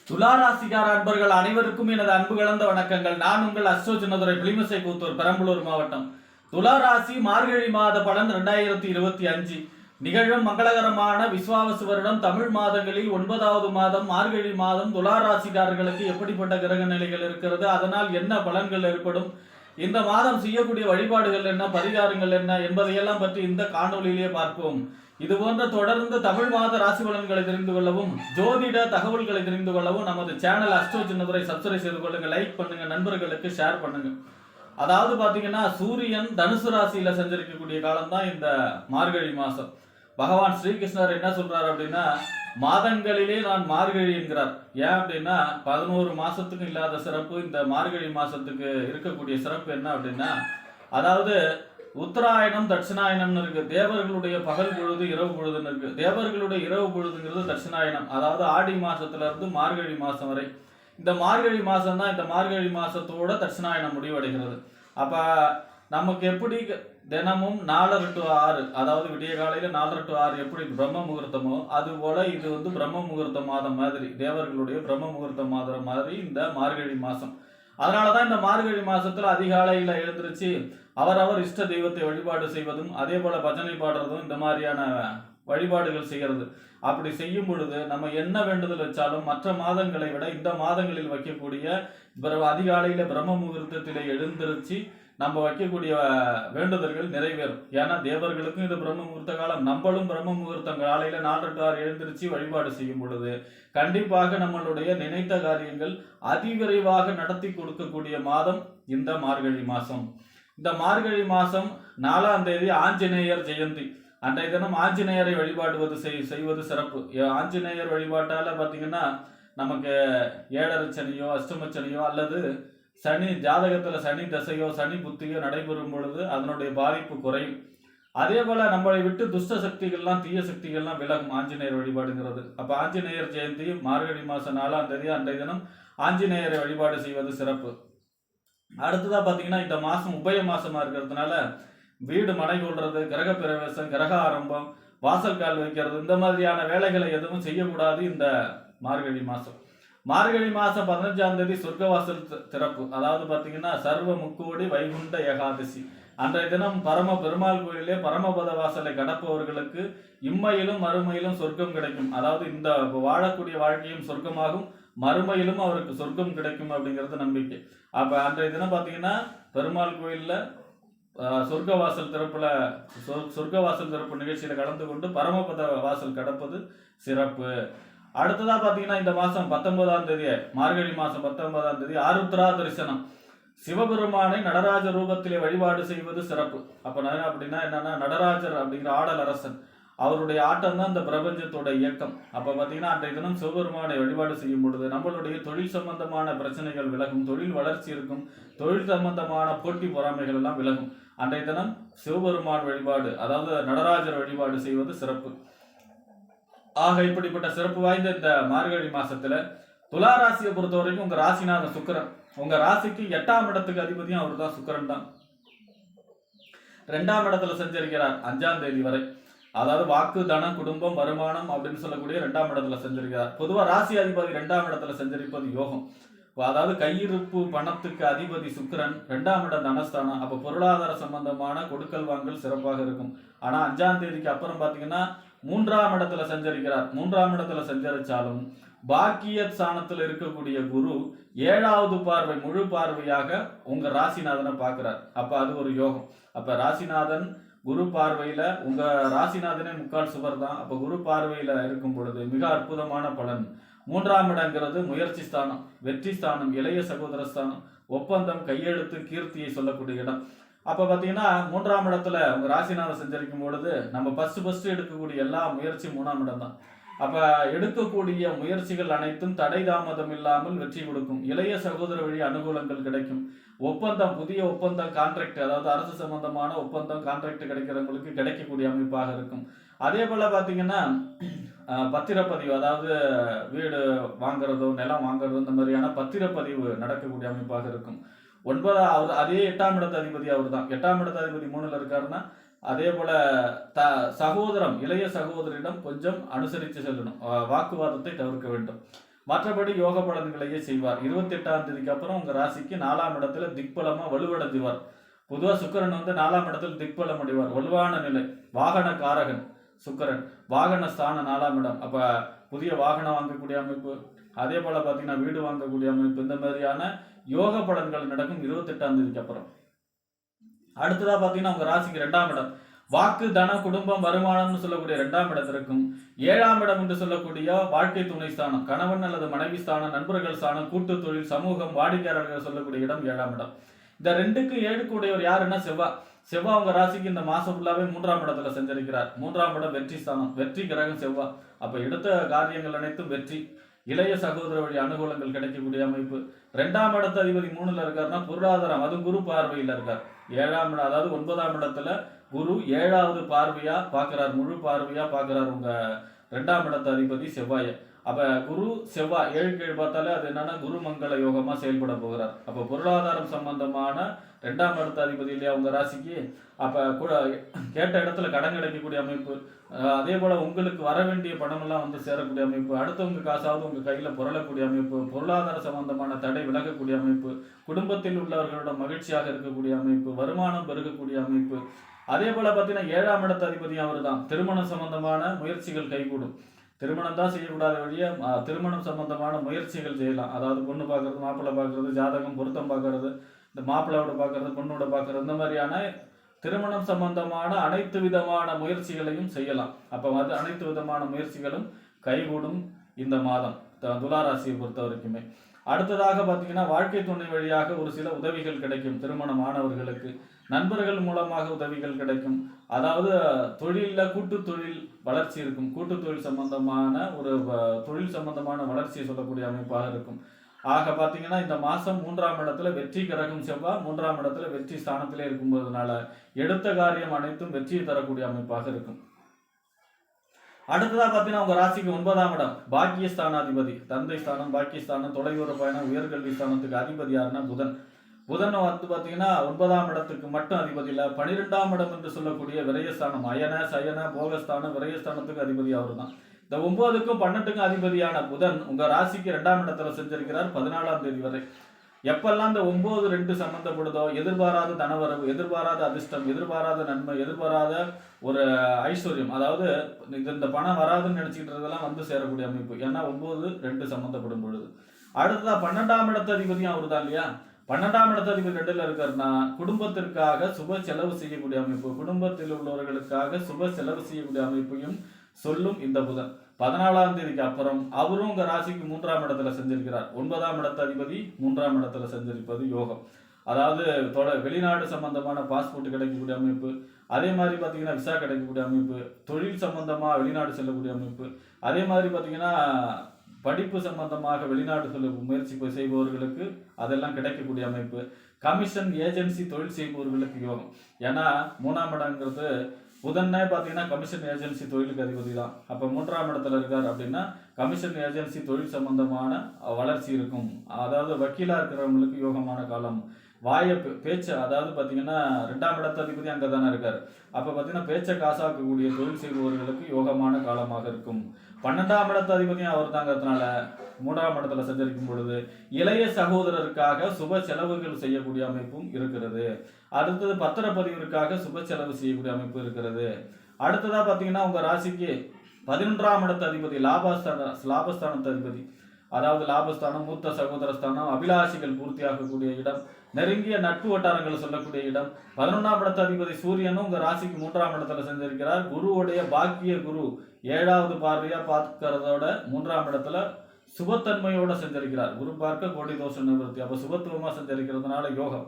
துளாராசிகார அன்பர்கள் அனைவருக்கும் எனது அன்பு கலந்த வணக்கங்கள். நான் உங்கள் அஸ்ட்ரோ சின்னதுரை பிளிமிசை கூத்தூர் பெரம்பலூர் மாவட்டம். துளாராசி மார்கழி மாத பலன் 2025 நிகழும் மங்களகரமான விஸ்வாவசு வருடம் தமிழ் மாதங்களில் 9வது மாதம் மார்கழி மாதம் துளாராசிக்காரர்களுக்கு எப்படிப்பட்ட கிரக நிலைகள் இருக்கிறது, அதனால் என்ன பலன்கள் ஏற்படும், இந்த மாதம் செய்யக்கூடிய வழிபாடுகள் என்ன, பரிகாரங்கள் என்ன என்பதையெல்லாம் பற்றி இந்த காணொலியிலே பார்ப்போம். இது போன்ற தொடர்ந்து தமிழ் மாத ராசி பலன்களை தெரிந்து கொள்ளவும் ஜோதிட தகவல்களை தெரிந்து கொள்ளவும் நமது சேனல் அஸ்ட்ரோ சின்னதுரை சப்ஸ்கிரைப் செய்து கொள்ளுங்க, லைக் பண்ணுங்க, நண்பர்களுக்கு ஷேர் பண்ணுங்க. அதாவது பாத்தீங்கன்னா சூரியன் தனுசு ராசியில சஞ்சரிக்கக்கூடிய காலம் தான் இந்த மார்கழி மாசம். பகவான் ஸ்ரீகிருஷ்ணர் என்ன சொல்றாரு அப்படின்னா, மாதங்களிலே நான் மார்கழி என்கிறார். ஏன் அப்படின்னா 11 மாசத்துக்கும் இல்லாத சிறப்பு இந்த மார்கழி மாசத்துக்கு இருக்கக்கூடிய சிறப்பு என்ன அப்படின்னா, அதாவது உத்தராயணம் தட்சிணாயணம்னு இருக்கு. தேவர்களுடைய பகல் பொழுது இரவு பொழுதுன்னு இருக்கு. தேவர்களுடைய இரவு பொழுதுங்கிறது தட்சிணாயணம், அதாவது ஆடி மாசத்துல இருந்து மார்கழி மாசம் வரை. இந்த மார்கழி மாசம் தான் இந்த மார்கழி மாசத்தோட தட்சிணாயணம் முடிவடைகிறது. அப்ப நமக்கு எப்படி தினமும் 4 to 6, அதாவது விடிய காலையில 4 to 6 எப்படி பிரம்ம முகூர்த்தமோ அது போல இது பிரம்ம முகூர்த்த மாதம் மாதிரி, தேவர்களுடைய பிரம்ம முகூர்த்த மாதம் மாதிரி இந்த மார்கழி மாசம். அதனாலதான் இந்த மார்கழி மாசத்துல அதிகாலையில எழுந்திருச்சு அவரவர் இஷ்ட தெய்வத்தை வழிபாடு செய்வதும் அதே போல பஜனை பாடுறதும் இந்த மாதிரியான வழிபாடுகள் செய்கிறது. அப்படி செய்யும் பொழுது நம்ம என்ன வேண்டுதல் வச்சாலும் மற்ற மாதங்களை விட இந்த மாதங்களில் வைக்கக்கூடிய அதிகாலையில பிரம்ம முகூர்த்தத்திலே எழுந்திருச்சு நம்ம வைக்கக்கூடிய வேண்டுதல்கள் நிறைவேறும். ஏன்னா தேவர்களுக்கும் இது பிரம்ம முகூர்த்த காலம், நம்மளும் பிரம்ம முகூர்த்தம் காலையில 4 to 6 எழுந்திருச்சு வழிபாடு செய்யும் பொழுது கண்டிப்பாக நம்மளுடைய நினைத்த காரியங்கள் அதிவிரைவாக நடத்தி கொடுக்கக்கூடிய மாதம் இந்த மார்கழி மாசம். இந்த மார்கழி மாசம் 4ஆம் தேதி ஆஞ்சநேயர் ஜெயந்தி. அன்றைய தினம் ஆஞ்சநேயரை வழிபாடுவது செய்வது சிறப்பு. ஆஞ்சநேயர் வழிபாட்டால பாத்தீங்கன்னா நமக்கு 7.5 சனியோ அஷ்டம சனியோ அல்லது சனி ஜாதகத்துல சனி தசையோ சனி புத்தியோ நடைபெறும் பொழுது அதனுடைய பாதிப்பு குறையும். அதே போல நம்மளை விட்டு துஷ்ட சக்திகள்லாம் தீய சக்திகள்லாம் விலகும் ஆஞ்சநேயர் வழிபாடுங்கிறது. அப்ப ஆஞ்சநேயர் ஜெயந்தி மார்கழி மாசம் 4ஆம் தேதி அன்றைய தினம் ஆஞ்சநேயரை வழிபாடு செய்வது சிறப்பு. அடுத்ததா பாத்தீங்கன்னா இந்த மாசம் உபய மாசமா இருக்கிறதுனால வீடு மனை கொள்றது, கிரக பிரவேசம், கிரக ஆரம்பம், வாசல் கால் வைக்கிறது இந்த மாதிரியான வேலைகளை எதுவும் செய்யக்கூடாது இந்த மார்கழி மாசம். மார்கழி மாசம் 15ஆம் தேதி சொர்க்கவாசல் திறப்பு. அதாவது பாத்தீங்கன்னா சர்வ முக்கோடி வைகுண்ட ஏகாதசி. அன்றைய தினம் பரம பெருமாள் கோயிலே பரமபத வாசலை கடப்பவர்களுக்கு இம்மையிலும் மறுமையிலும் சொர்க்கம் கிடைக்கும். அதாவது இந்த வாழக்கூடிய வாழ்க்கையும் சொர்க்கமாகும், மறுமையிலும் அவருக்கு சொர்க்கம் கிடைக்கும் அப்படிங்கிறது நம்பிக்கை. அப்ப அன்றைய தினம் பாத்தீங்கன்னா பெருமாள் கோயில்ல சொர்க்கவாசல் திறப்பு நிகழ்ச்சியில கலந்து கொண்டு பரமபத வாசல் கடப்பது சிறப்பு. அடுத்ததா பாத்தீங்கன்னா இந்த மாசம் 19ஆம் தேதி மார்கழி மாசம் 19ஆம் தேதி ஆருத்ரா தரிசனம். சிவபெருமானை நடராஜ ரூபத்திலே வழிபாடு செய்வது சிறப்பு. அப்ப அப்படின்னா என்னன்னா, நடராஜர் அப்படிங்கிற ஆடல் அரசன், அவருடைய ஆட்டம் தான் இந்த பிரபஞ்சத்தோட இயக்கம். அப்ப பாத்தீங்கன்னா அன்றைய தினம் சிவபெருமானை வழிபாடு செய்யும் பொழுது நம்மளுடைய தொழில் சம்பந்தமான பிரச்சனைகள் விலகும், தொழில் வளர்ச்சி இருக்கும், தொழில் சம்பந்தமான போட்டி பொறாமைகள் எல்லாம் விலகும். அன்றைய தினம் சிவபெருமான் வழிபாடு, அதாவது நடராஜர் வழிபாடு செய்வது சிறப்பு. ஆக இப்படிப்பட்ட சிறப்பு வாய்ந்த இந்த மார்கழி மாசத்துல துலா ராசியை பொறுத்த வரைக்கும் உங்க ராசிநாதன் சுக்கிரன், உங்க ராசிக்கு 8ஆம் இடத்துக்கு அதிபதியும் அவர் தான், சுக்கிரன் தான். 2ஆம் இடத்துல சஞ்சரிக்கிறார் 5ஆம் தேதி வரை. அதாவது வாக்கு, தனம், குடும்பம், வருமானம் அப்படின்னு சொல்லக்கூடிய 2ஆம் இடத்துல சஞ்சரிக்கிறார். பொதுவா ராசி அதிபதி 2ஆம் இடத்துல சஞ்சரிப்பது யோகம். அதாவது கையிருப்பு பணத்துக்கு அதிபதி சுக்கிரன், 2ஆம் இடம் தனஸ்தானம். அப்ப பொருளாதார சம்பந்தமான கொடுக்கல் வாங்கல் சிறப்பாக இருக்கும். ஆனா 5ஆம் தேதிக்கு அப்புறம் பாத்தீங்கன்னா 3ஆம் இடத்துல சஞ்சரிக்கிறார். 3ஆம் இடத்துல சஞ்சரிச்சாலும் பாக்கிய ஸ்தானத்துல இருக்கக்கூடிய குரு 7வது பார்வை முழு பார்வையாக உங்க ராசிநாதனை பார்க்கிறார். அப்ப அது ஒரு யோகம். அப்ப ராசிநாதன் குரு பார்வையில, உங்க ராசிநாதனே முக்கால் சுவர் தான். அப்ப குரு பார்வையில இருக்கும் பொழுது மிக அற்புதமான பலன். 3ஆம் இடங்கிறது முயற்சி ஸ்தானம், வெற்றி ஸ்தானம், இளைய சகோதர ஸ்தானம், ஒப்பந்தம், கையெழுத்து, கீர்த்தியை சொல்லக்கூடிய இடம். அப்ப பாத்தீங்கன்னா 3ஆம் இடத்துல உங்க ராசிநாதன் சஞ்சரிக்கும் பொழுது நம்ம ஃபர்ஸ்ட் எடுக்கக்கூடிய எல்லா முயற்சி 3ஆம் இடம் தான். அப்ப எடுக்கக்கூடிய முயற்சிகள் அனைத்தும் தடை தாமதம் இல்லாமல் வெற்றி கொடுக்கும். இளைய சகோதர வழி அனுகூலங்கள் கிடைக்கும். ஒப்பந்தம், புதிய ஒப்பந்தம், கான்ட்ராக்ட், அதாவது அரசு சம்பந்தமான ஒப்பந்தம், கான்ட்ராக்ட் கிடைக்கிறவங்களுக்கு கிடைக்கக்கூடிய அமைப்பாக இருக்கும். அதே போல பாத்தீங்கன்னா பத்திரப்பதிவு, அதாவது வீடு வாங்குறதோ நிலம் வாங்குறதோ இந்த மாதிரியான பத்திரப்பதிவு நடக்கக்கூடிய அமைப்பாக இருக்கும். 9 அதே 8ஆம் இடத்து அதிபதி அவர் தான். 8ஆம் இடத்து அதிபதி 3ல இருக்காருன்னா அதே போல சகோதரம், இளைய சகோதரிடம் கொஞ்சம் அனுசரித்து செல்லணும், வாக்குவாதத்தை தவிர்க்க வேண்டும். மற்றபடி யோக பலன்களையே செய்வார். 28ஆம் தேதிக்கு அப்புறம் உங்க ராசிக்கு 4ஆம் இடத்துல திக்பலமா வலுவடைஞ்சிருவார். பொதுவா சுக்கிரன் வந்து 4ஆம் இடத்துல திக்பலம் அடைவார். வலுவான நிலை. வாகன காரகன் சுக்கிரன். வாகன ஸ்தானம் 4ஆம் இடம். அப்ப புதிய வாகனம் வாங்கக்கூடிய அமைப்பு, அதே போல பாத்தீங்கன்னா வீடு வாங்கக்கூடிய அமைப்பு, இந்த மாதிரியான யோக பலன்கள் நடக்கும் 28ஆம் தேதிக்கு அப்புறம். அடுத்ததா பாத்தீங்கன்னா உங்க ராசிக்கு 2ஆம் இடம் வாக்கு, தன, குடும்பம், வருமானம்னு சொல்லக்கூடிய 2ஆம் இடத்திற்கும் 7ஆம் இடம் என்று சொல்லக்கூடிய வாழ்க்கை துணை ஸ்தானம், கணவன் அல்லது மனைவி ஸ்தானம், நண்பர்கள் ஸ்தானம், கூட்டு தொழில், சமூகம், வாடிக்கையாளர்கள் சொல்லக்கூடிய இடம் 7ஆம் இடம். இந்த 2க்கு 7க்கு உடையவர் யாருன்னா செவ்வாய். செவ்வாய் உங்க ராசிக்கு இந்த மாசம் ஃபுல்லாவே 3ஆம் இடத்துல செஞ்சிருக்கிறார். 3ஆம் இடம் வெற்றி ஸ்தானம், வெற்றி கிரகம் செவ்வாய். அப்ப எடுத்த காரியங்கள் அனைத்தும் வெற்றி. இளைய சகோதர வழி அனுகூலங்கள் கிடைக்கக்கூடிய அமைப்பு. 2ஆம் இடத்து அதிபதி 3ல இருக்காருன்னா பொருளாதாரம், அது குரு பார்வையில் இருக்கார். 7ஆம் இடம், அதாவது 9ஆம் இடத்துல குரு 7வது பார்வையா பார்க்கிறார், முழு பார்வையா பார்க்கிறார் உங்க 2ஆம் இடத்து அதிபதி செவ்வாய. அப்ப குரு செவ்வாய் 7 பார்த்தாலே அது என்னன்னா குரு மங்கள யோகமா செயல்பட போகிறார். அப்ப பொருளாதாரம் சம்பந்தமான 2ஆம் இடத்து அதிபதி இல்லையா உங்க ராசிக்கு. அப்ப கூட கேட்ட இடத்துல கடன் கிடைக்கக்கூடிய அமைப்பு, அதே போல உங்களுக்கு வர வேண்டிய பணம் எல்லாம் வந்து சேரக்கூடிய அமைப்பு, அடுத்தவங்க காசாவது உங்க கையில புரளக்கூடிய அமைப்பு, பொருளாதார சம்பந்தமான தடை விலகக்கூடிய அமைப்பு, குடும்பத்தில் உள்ளவர்களோட மகிழ்ச்சியாக இருக்கக்கூடிய அமைப்பு, வருமானம் பெருகக்கூடிய அமைப்பு. அதே போல பாத்தீங்கன்னா 7ஆம் இடத்து அதிபதியும் அவர் தான். திருமணம் சம்பந்தமான முயற்சிகள் கைகூடும். திருமணம் தான் செய்யக்கூடாத வழிய திருமணம் சம்பந்தமான முயற்சிகள் செய்யலாம். அதாவது பொண்ணு பார்க்கறது, மாப்பிள்ளை பார்க்கறது, ஜாதகம் பொருத்தம் பார்க்கறது, இந்த மாப்பிள்ளையோட பார்க்கறது, பொண்ணோட பார்க்கறது, இந்த மாதிரியான திருமணம் சம்பந்தமான அனைத்து விதமான முயற்சிகளையும் செய்யலாம். அப்ப வந்து அனைத்து விதமான முயற்சிகளும் கைகூடும் இந்த மாதம் துளாராசியை பொறுத்த வரைக்குமே. அடுத்ததாக பார்த்தீங்கன்னா வாழ்க்கை துணை வழியாக ஒரு சில உதவிகள் கிடைக்கும். திருமணம் ஆனவர்களுக்கு நண்பர்கள் மூலமாக உதவிகள் கிடைக்கும். அதாவது தொழிலில் கூட்டு தொழில் வளர்ச்சி இருக்கும். கூட்டு தொழில் சம்பந்தமான ஒரு தொழில் சம்பந்தமான வளர்ச்சியை சொல்லக்கூடிய அமைப்பாக இருக்கும். ஆக பார்த்தீங்கன்னா இந்த மாதம் 3ஆம் இடத்துல வெற்றி கிரகம் செவ்வாய் 3ஆம் இடத்துல வெற்றி ஸ்தானத்திலே இருக்கும்போதுனால எடுத்த காரியம் அனைத்தும் வெற்றியை தரக்கூடிய அமைப்பாக இருக்கும். அடுத்ததா பார்த்தீங்கன்னா உங்க ராசிக்கு 9ஆம் இடம் பாக்கியஸ்தானாதிபதி, தந்தை ஸ்தானம், பாக்கியஸ்தானம், தொலைதூர பயணம், உயர்கல்வி ஸ்தானத்துக்கு அதிபதி யாருன்னா புதன். புதன் வந்து பார்த்தீங்கன்னா 9ஆம் இடத்துக்கு மட்டும் அதிபதி இல்லை, 12ஆம் இடம் என்று சொல்லக்கூடிய விரயஸ்தானம், அயன சயன போகஸ்தானம், விரயஸ்தானத்துக்கு அதிபதி அவர் தான். இந்த 9க்கும் 12க்கும் அதிபதியான புதன் உங்க ராசிக்கு 2ஆம் இடத்துல செஞ்சிருக்கிறார் 14ஆம் தேதி வரை. எப்பெல்லாம் இந்த 9-2 சம்பந்தப்படுதோ எதிர்பாராத தனவரவு, எதிர்பாராத அதிர்ஷ்டம், எதிர்பாராத நன்மை, எதிர்பாராத ஒரு ஐஸ்வர்யம், அதாவது இந்த பணம் வராதுன்னு நினைச்சுக்கிட்டதெல்லாம் வந்து சேரக்கூடிய அமைப்பு. ஏன்னா 9-2 சம்பந்தப்படும் பொழுது. அடுத்ததா 12ஆம் இடத்து அதிபதியும் அவரு தான் இல்லையா. 12ஆம் இடத்து அதிபதி 2ல இருக்காருன்னா குடும்பத்திற்காக சுப செலவு செய்யக்கூடிய அமைப்பு, குடும்பத்தில் உள்ளவர்களுக்காக சுப செலவு செய்யக்கூடிய அமைப்பையும் சொல்லும் இந்த புதன். 14ஆம் தேதிக்கு அப்புறம் அவரும் உங்க ராசிக்கு 3ஆம் இடத்துல செஞ்சிருக்கிறார். 9ஆம் இடத்து அதிபதி 3ஆம் இடத்துல செஞ்சிருப்பது யோகம். அதாவது வெளிநாடு சம்பந்தமான பாஸ்போர்ட் கிடைக்கக்கூடிய அமைப்பு, அதே மாதிரி பார்த்தீங்கன்னா விசா கிடைக்கக்கூடிய அமைப்பு, தொழில் சம்பந்தமா வெளிநாடு செல்லக்கூடிய அமைப்பு, அதே மாதிரி பார்த்தீங்கன்னா படிப்பு சம்பந்தமாக வெளிநாடு செல்ல முயற்சி செய்பவர்களுக்கு அதெல்லாம் கிடைக்கக்கூடிய அமைப்பு, கமிஷன் ஏஜென்சி தொழில் செய்பவர்களுக்கு யோகம். ஏன்னா 3ஆம் இடங்கிறது புதன்னே பார்த்தீங்கன்னா கமிஷன் ஏஜென்சி தொழிலுக்கு அதிபதி தான். அப்போ 3ஆம் இடத்துல இருக்கார் அப்படின்னா கமிஷன் ஏஜென்சி தொழில் சம்பந்தமான வளர்ச்சி இருக்கும். அதாவது வக்கீலா இருக்கிறவங்களுக்கு யோகமான காலம். பேச்சை, அதாவது பார்த்தீங்கன்னா 2ஆம் இடத்து அதிபதி அங்கே தானே இருக்கார். அப்போ பார்த்தீங்கன்னா பேச்சை காசாக்கக்கூடிய தொழில் செய்பவர்களுக்கு யோகமான காலமாக இருக்கும். 12ஆம் இடத்து அதிபதியும் அவர் தாங்கிறதுனால 3ஆம் இடத்துல சஞ்சரிக்கும் பொழுது இளைய சகோதரருக்காக சுப செலவுகள் செய்யக்கூடிய அமைப்பும் இருக்கிறது. அடுத்தது பத்திரப்பதிவிற்காக சுப செலவு செய்யக்கூடிய அமைப்பு இருக்கிறது. அடுத்ததா பார்த்தீங்கன்னா உங்க ராசிக்கு 11ஆம் இடத்து அதிபதி லாபஸ்தானத்து அதிபதி, அதாவது லாபஸ்தானம், மூத்த சகோதரஸ்தானம், அபிலாஷிகள் பூர்த்தியாகக்கூடிய இடம், நெருங்கிய நட்பு வட்டாரங்கள் சொல்லக்கூடிய இடம். 11ஆம் இடத்து அதிபதி சூரியனும் உங்க ராசிக்கு 3ஆம் இடத்துல செஞ்சிருக்கிறார். குருவுடைய பாக்கிய குரு 7வது பார்வையா பார்க்கிறதோட 3ஆம் இடத்துல சுபத்தன்மையோட செஞ்சிருக்கிறார். குரு பார்க்க கோடி தோஷ நிவர்த்தி. அப்ப சுபத்துவமா செஞ்சிருக்கிறதுனால யோகம்.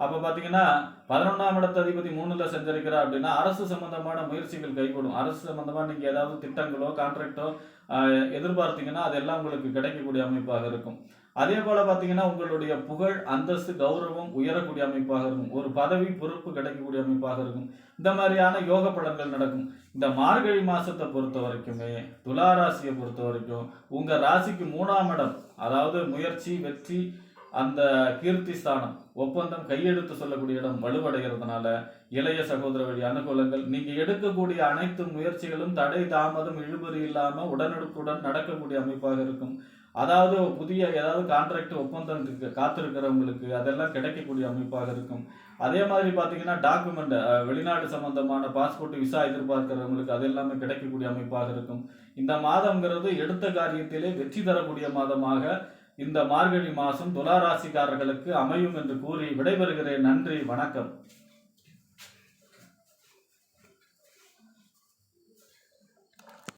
அப்ப பாத்தீங்கன்னா 11ஆம் இடத்து அதிபதி 3ல செஞ்சிருக்கிறார் அப்படின்னா அரசு சம்பந்தமான முயற்சிகள் கைகூடும். அரசு சம்பந்தமா நீங்க ஏதாவது திட்டங்களோ கான்ட்ராக்டோ எதிர்பார்த்தீங்கன்னா அதெல்லாம் உங்களுக்கு கிடைக்கக்கூடிய அமைப்பாக இருக்கும். அதே போல பாத்தீங்கன்னா உங்களுடைய புகழ், அந்தஸ்து, கௌரவம் உயரக்கூடிய அமைப்பாக இருக்கும். ஒரு பதவி பொறுப்பு கிடைக்கக்கூடிய அமைப்பாக இருக்கும். இந்த மாதிரியான யோக பலன்கள் நடக்கும். இந்த மார்கழி மாசத்தை பொறுத்த வரைக்குமே, துளாராசியை பொறுத்த வரைக்கும் உங்க ராசிக்கு 3ஆம் இடம், அதாவது முயற்சி, வெற்றி, அந்த கீர்த்தி ஸ்தானம், ஒப்பந்தம், கையெழுத்து சொல்லக்கூடிய இடம் வலுவடைகிறதுனால இளைய சகோதர வழி அனுகூலங்கள், நீங்க எடுக்கக்கூடிய அனைத்து முயற்சிகளும் தடை தாமதம் இழுபறி இல்லாம உடனுக்குடன் நடக்கக்கூடிய அமைப்பாக இருக்கும். அதாவது புதிய ஏதாவது கான்ட்ராக்ட் ஒப்பந்தத்துக்கு காத்திருக்கிறவங்களுக்கு அதெல்லாம் கிடைக்கக்கூடிய அமைப்பாக இருக்கும். அதே மாதிரி பார்த்தீங்கன்னா டாக்குமெண்ட் வெளிநாடு சம்பந்தமான பாஸ்போர்ட் விசா எதிர்பார்க்கிறவங்களுக்கு அது எல்லாமே கிடைக்கக்கூடிய அமைப்பாக இருக்கும். இந்த மாதம்ங்கிறது எடுத்த காரியத்திலே வெற்றி தரக்கூடிய மாதமாக இந்த மார்கழி மாதம் துலா ராசிக்காரர்களுக்கு அமையும் என்று கூறி விடைபெறுகிறேன். நன்றி, வணக்கம்.